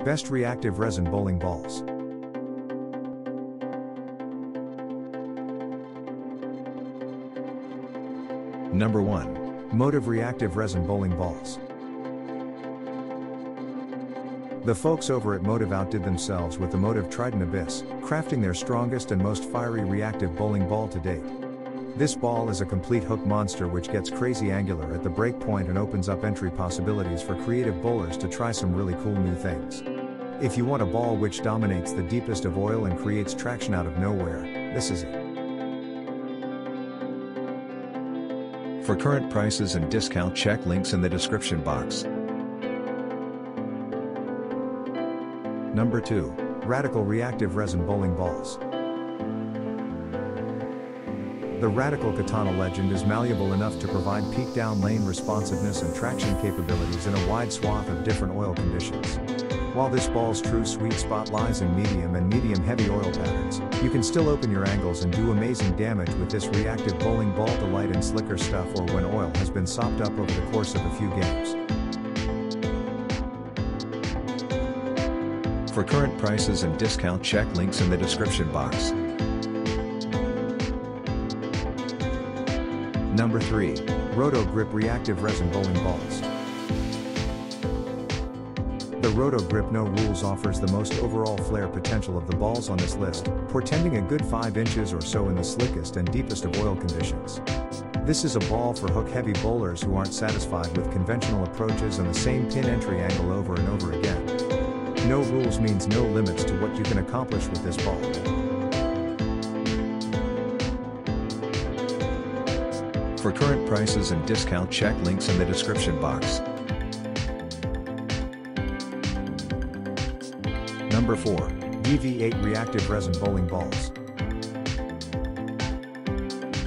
Best Reactive Resin Bowling Balls. Number 1. Motive Reactive Resin Bowling Balls. The folks over at Motive outdid themselves with the Motive Trident Abyss, crafting their strongest and most fiery reactive bowling ball to date. This ball is a complete hook monster which gets crazy angular at the break point and opens up entry possibilities for creative bowlers to try some really cool new things. If you want a ball which dominates the deepest of oil and creates traction out of nowhere, this is it. For current prices and discount, check links in the description box. Number 2. Radical Reactive Resin Bowling Balls. The Radical Katana legend is malleable enough to provide peak down lane responsiveness and traction capabilities in a wide swath of different oil conditions. While this ball's true sweet spot lies in medium and medium heavy oil patterns, you can still open your angles and do amazing damage with this reactive bowling ball to light and slicker stuff or when oil has been sopped up over the course of a few games. For current prices and discount, check links in the description box. Number 3. Roto Grip Reactive Resin Bowling Balls. The Roto Grip No Rules offers the most overall flare potential of the balls on this list, portending a good 5 inches or so in the slickest and deepest of oil conditions. This is a ball for hook-heavy bowlers who aren't satisfied with conventional approaches and the same pin entry angle over and over again. No rules means no limits to what you can accomplish with this ball. For current prices and discount, check links in the description box. Number 4. DV8 Reactive Resin Bowling Balls.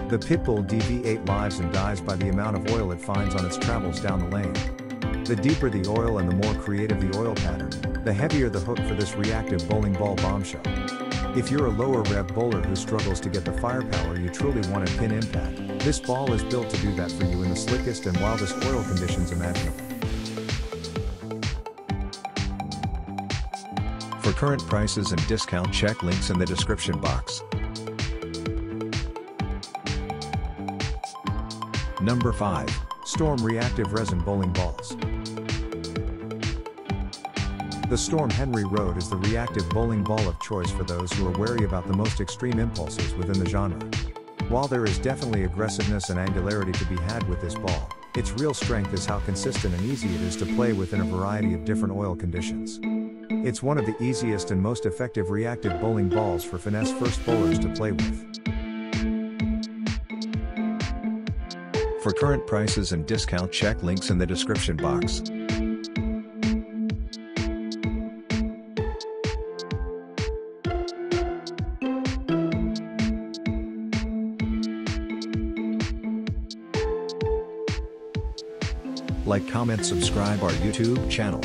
The pitbull DV8 lives and dies by the amount of oil it finds on its travels down the lane. The deeper the oil and the more creative the oil pattern, the heavier the hook for this reactive bowling ball bombshell. If you're a lower rev bowler who struggles to get the firepower you truly want at pin impact, this ball is built to do that for you in the slickest and wildest oil conditions imaginable. For current prices and discount, check links in the description box. Number 5. Storm Reactive Resin Bowling Balls. The Storm Henry Road is the reactive bowling ball of choice for those who are wary about the most extreme impulses within the genre. While there is definitely aggressiveness and angularity to be had with this ball, its real strength is how consistent and easy it is to play within a variety of different oil conditions. It's one of the easiest and most effective reactive bowling balls for finesse first bowlers to play with. For current prices and discount, check links in the description box. Like, comment, subscribe our YouTube channel.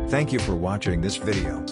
Thank you for watching this video.